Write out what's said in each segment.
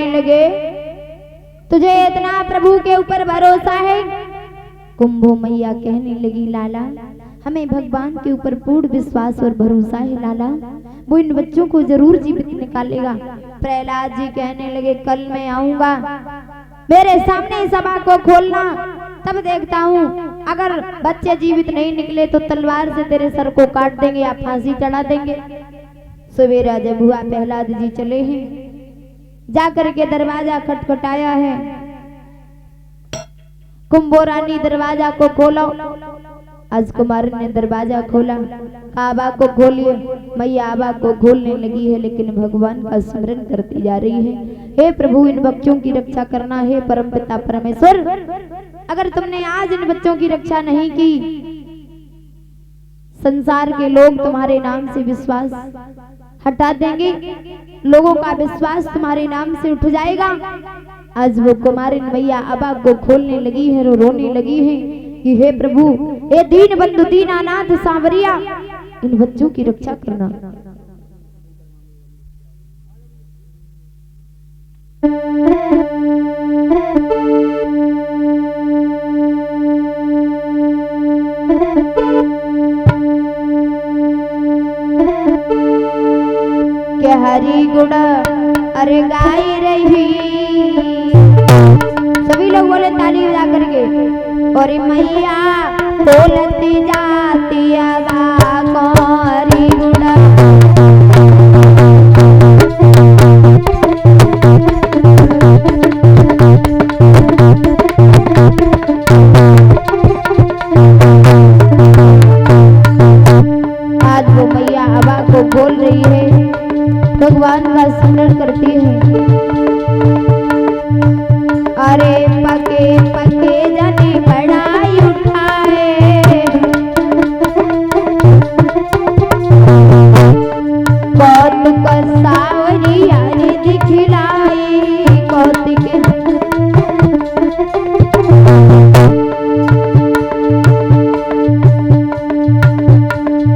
कहने लगे तुझे इतना प्रभु के ऊपर भरोसा है? कुंभो मैया कहने लगी लाला हमें भगवान के ऊपर पूर्ण विश्वास और भरोसा है लाला, वो इन बच्चों को जरूर जीवित निकालेगा। प्रहलाद जी कहने लगे कल मैं आऊंगा, मेरे सामने सभा को खोलना, तब देखता हूँ अगर बच्चे जीवित नहीं निकले तो तलवार से तेरे सर को काट देंगे या फांसी चढ़ा देंगे। सवेरा जब हुआ प्रहलाद जी चले हैं, जाकर के दरवाजा खटखटाया है। कुंभो रानी दरवाजा को खोलो। आज कुमार ने दरवाजा खोला, आबा को खोलिए। मैया आबा को खोलने लगी है, लेकिन भगवान का स्मरण करती जा रही है। हे प्रभु इन बच्चों की रक्षा करना है परमपिता परमेश्वर। अगर तुमने आज इन बच्चों की रक्षा नहीं की, संसार के लोग तुम्हारे नाम से विश्वास हटा देंगे, लोगों का विश्वास तुम्हारे नाम से उठ जाएगा। आज वो कुमारिन मैया आबा को खोलने लगी है और रोने लगी है कि हे प्रभु हे दीन बंधु दीनानाथ सांवरिया, इन बच्चों की रक्षा करना। क्या हरि गुण अरे गाई रही, सभी लोग बोले ताली बजा करके। और मैया बोलती जाती आवा कौरी गुण, आज वो मैया आवा को बोल रही है, भगवान का स्मरण करती है। अरे पके पके जाने बड़ाई उठाए, कौतुक सावरिया ने दिखलाई, कौतुक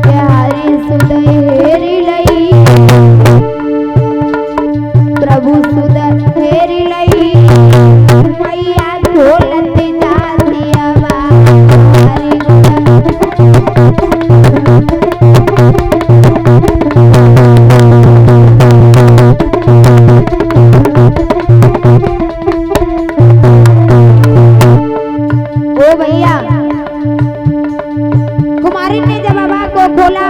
प्यारी सुदय हेरी लई, प्रभु सुदय हेरी लई, मैया खोलती जाती आवा हरि ओ भैया कुमारी ने जब आवा को खोला,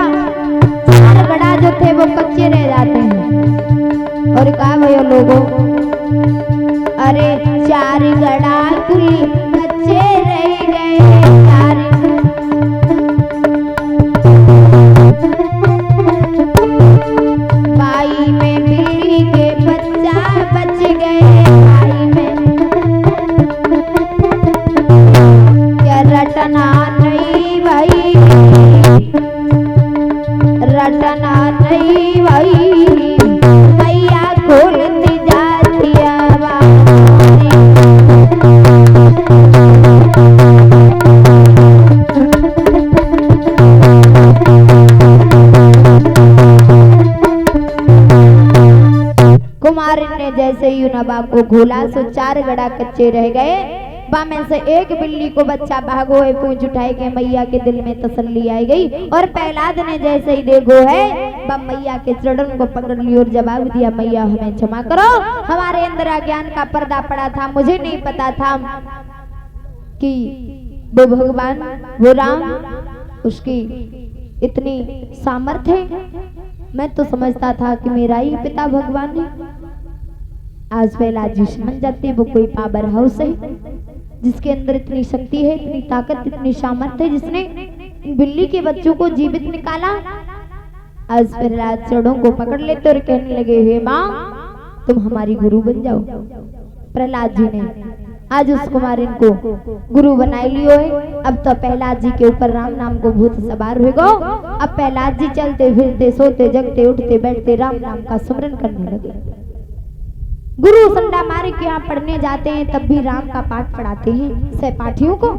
चार गड़ा जो थे वो कच्चे रह जाते हैं। और कहा भयो लोगों, अरे चार गड़ा कुल कच्चे रह गए, चार बाई में बिल्ली के बच्चा बच गए, बाई में क्या रटना नहीं भाई, रटना नहीं भाई, मैया खोलती जाती आवा। कुमार ने जैसे ही उन आबा को खोला सो चार गड़ा कच्चे रह गए। बा में से एक बिल्ली को बच्चा भागो है, पूंछ उठाए के मैया के दिल में तसल्ली आई गई। और प्रहलाद ने जैसे ही देखो है, बा मैया के चरण को पकड़ लिया और जवाब दिया, मैया हमें क्षमा करो, हमारे अंदर अज्ञान का पर्दा पड़ा था, मुझे नहीं पता था कि वो भगवान वो राम उसकी इतनी सामर्थ्य है, मैं तो समझता था कि मेरा ही पिता भगवान है। आज प्रहलाद जी समझ जाते वो कोई पावर हाउस है जिसके अंदर इतनी शक्ति है, इतनी ताकत, इतनी सामर्थ्य है, जिसने बिल्ली के बच्चों को जीवित निकाला। आज प्रहलाद चरणों को पकड़ लेते और कहने लगे, हे माँ तुम हमारी गुरु बन जाओ। प्रहलाद जी ने आज उस कुमारिन को गुरु बनाई लियो है। अब तो प्रहलाद जी के ऊपर राम नाम को भूत सवार हो गो। अब प्रहलाद जी चलते फिरते सोते जगते उठते बैठते राम नाम का स्मरण करने लगे। गुरु संडा मारे के यहाँ पढ़ने जाते हैं तब भी राम का पाठ पढ़ाते हैं सहपाठियों को।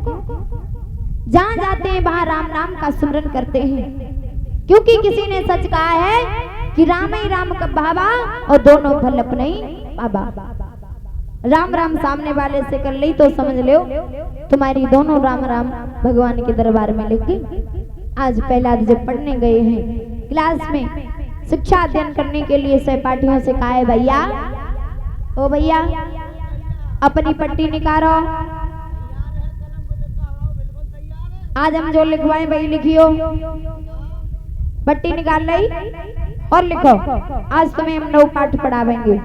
जहाँ जाते हैं वहाँ राम नाम का स्मरण करते हैं, क्योंकि किसी ने सच कहा है कि राम ही राम का बाबा और दोनों फल अपने ही बाबा। राम राम सामने वाले से कर ली तो समझ लो तुम्हारी दोनों राम राम भगवान के दरबार में लिख गई। आज प्रहलाद जब पढ़ने गए हैं क्लास में शिक्षा अध्ययन करने के लिए सहपाठियों से कहा है भैया ओ भैया अपनी पट्टी निकालो, आज हम जो लिखवाएं वही लिखियो। पट्टी निकाल ली और लिखो। आज तुम्हें हम 9 पाठ पढ़ावेंगे।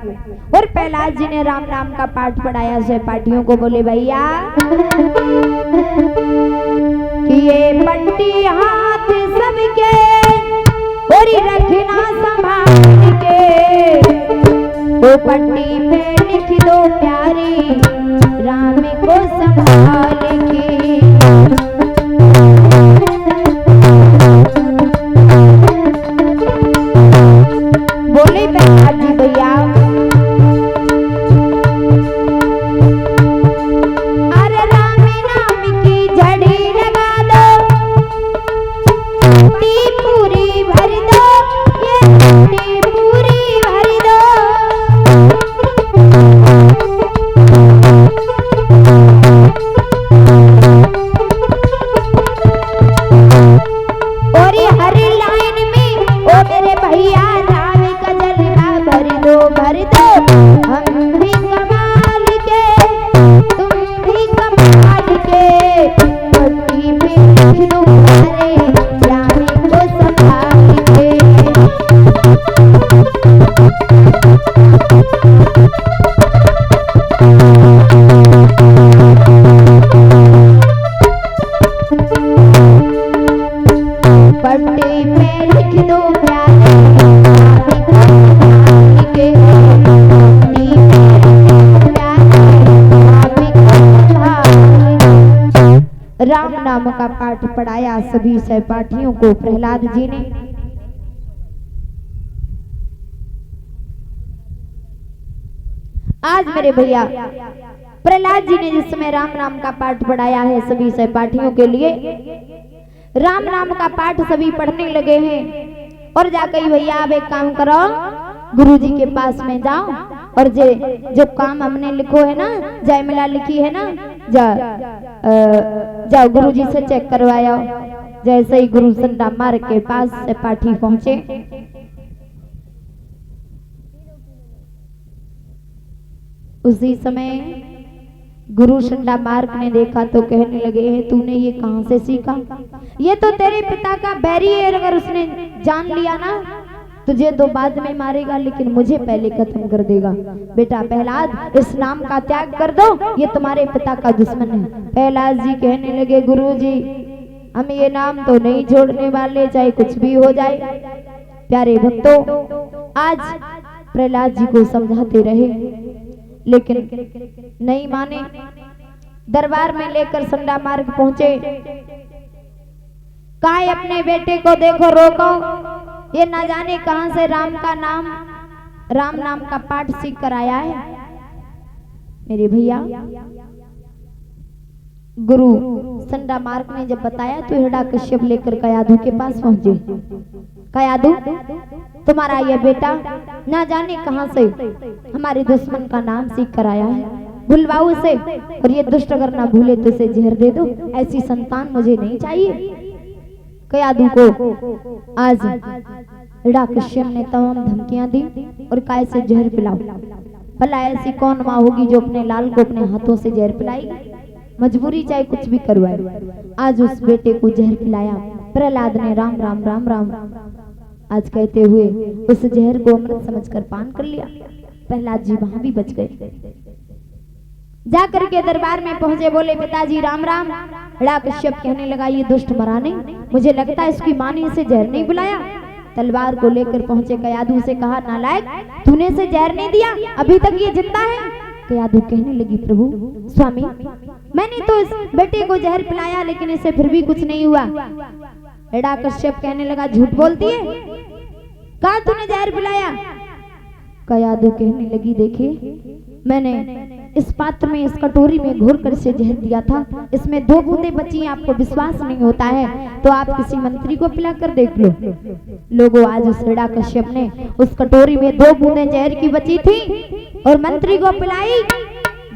और प्रहलाद जी ने राम राम का पाठ पढ़ाया सहपाठियों को। बोले भैया कि ये पट्टी हाथ सबके और रखना संभाल के, वो पट्टी पे लिख दो प्यारी राम को संभाल के। बोले प्रहलाद जी भैया अरे राम नाम की झड़ी लगा दो, पट्टी पूरी भर दो, ये पट्टी पूरी भर दो। और ये हर लाइन में ओ मेरे भैया भर दो, हम भी कमाल के तुम भी कमाल के, पट्टी पे लिख दो प्यारे राम को संभाल के। पट्टी पे लिख दो प्यारे राम नाम का पाठ पढ़ाया सभी सहपाठियों को प्रहलाद जी ने। आज मेरे भैया प्रहलाद जी ने जिस समय राम नाम का पाठ पढ़ाया है सभी सहपाठियों के लिए, राम नाम का पाठ सभी पढ़ने लगे हैं। और जाकर भैया अब एक काम करो, गुरुजी के पास में जाओ और जो काम हमने लिखो है ना, जयमाला लिखी है ना, जाओ गुरुजी से चेक करवाओ। जैसे ही गुरु संडा मार्ग के पास से पाठी पहुंचे, उसी समय गुरु संडा मार्ग ने देखा तो कहने लगे हैं तूने ये कहां से सीखा? ये तो तेरे पिता का बैरी है, अगर उसने जान लिया ना तुझे तो बाद में मारेगा, लेकिन मुझे पहले खत्म कर देगा। बेटा प्रहलाद इस नाम का त्याग कर दो, ये तुम्हारे पिता का दुश्मन है। प्रहलाद जी कहने लगे गुरुजी हम ये नाम तो नहीं छोड़ने वाले, चाहे कुछ भी हो जाए। प्यारे भक्तों, आज प्रहलाद जी को समझाते रहे लेकिन नहीं माने। दरबार में लेकर संडा मार्ग पहुंचे। काय अपने बेटे को देखो रोको, ये ना जाने कहां से राम नाम का पाठ सीख कर आया है। मेरे भैया गुरु संडा मार्ग ने जब बताया तो हिरण्यकश्यप लेकर कयाधु के पास पहुंचे। कयाधु तुम्हारा यह बेटा ना जाने कहां से हमारे दुश्मन का नाम सीख कर आया है, भूलवाओ उसे, और ये दुष्ट अगर ना भूले तो इसे जहर दे दो, ऐसी संतान मुझे नहीं चाहिए। कयाधु को आज हिरण्यकश्यप ने तमाम धमकियां दी और काय से जहर पिलाओ। भला ऐसी कौन माँ होगी जो अपने लाल को अपने हाथों से जहर पिलाएगी? मजबूरी चाहे कुछ भी करवाए, आज उस बेटे को जहर पिलाया। प्रहलाद ने राम राम राम राम आज कहते हुए उस जहर को अमृत समझकर पान कर लिया। प्रहलाद जी वहां भी बच गए। जाकर के दरबार में पहुंचे, बोले पिताजी राम राम। हिरण्यकश्यप कहने लगा ये दुष्ट मरा नहीं, मुझे लगता है इसकी माँ ने इसे जहर नहीं बुलाया। तलवार को लेकर पहुंचे, कयाधु से कहा नालायक तूने इसे जहर नहीं दिया, अभी तक ये जिंदा है। कयाधु कहने लगी प्रभु स्वामी मैंने तो इस बेटे को जहर पिलाया लेकिन इसे फिर भी कुछ नहीं हुआ। हिरण्यकश्यप कहने लगा झूठ बोलती है, कहा तूने जहर पिलाया? कयाधु कहने लगी देखिए मैंने इस पात्र में, इस कटोरी में घोर कर से जहर दिया था, इसमें 2 बूंदें बची, आपको विश्वास नहीं होता है तो आप किसी मंत्री को पिला कर देख लो। लोगों आज उस हिरण्यकश्यप ने उस कटोरी में 2 बूंदें जहर की बची थी और मंत्री को पिलाई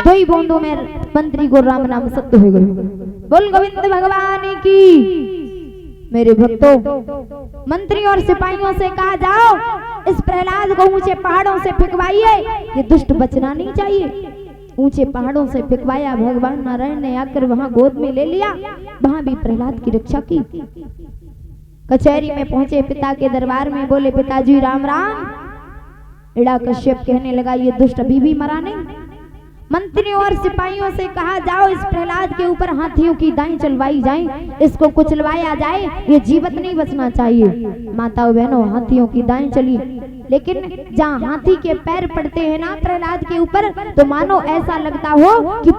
दो ही बूंदों में मंत्री को राम नाम सत्य हो गए। बोल गोविंद भगवान की। मेरे भक्तों, मंत्री और सिपाहियों से कहा जाओ इस प्रहलाद को ऊंचे पहाड़ों से फेंकवाइए, ये दुष्ट बचना नहीं चाहिए। ऊंचे पहाड़ों से फेंकवाया, भगवान नारायण ने आकर वहां गोद में ले लिया, वहां भी प्रहलाद की रक्षा की। कचहरी में पहुंचे, पिता के दरबार में बोले, पिताजी राम राम। इड़ा कश्यप कहने लगा, ये दुष्ट अभी भी मरा नहीं। मंत्रियों और सिपाहियों से कहा जाओ इस प्रहलाद के ऊपर हाथियों की दाएं चलवाई जाए, इसको कुचलवाया जाए, ये जीवित नहीं बचना चाहिए। माताओं बहनों, हाथियों की दाएं चली, लेकिन जहाँ हाथी के पैर पड़ते हैं ना प्रहलाद के ऊपर, तो मानो ऐसा लगता हो कि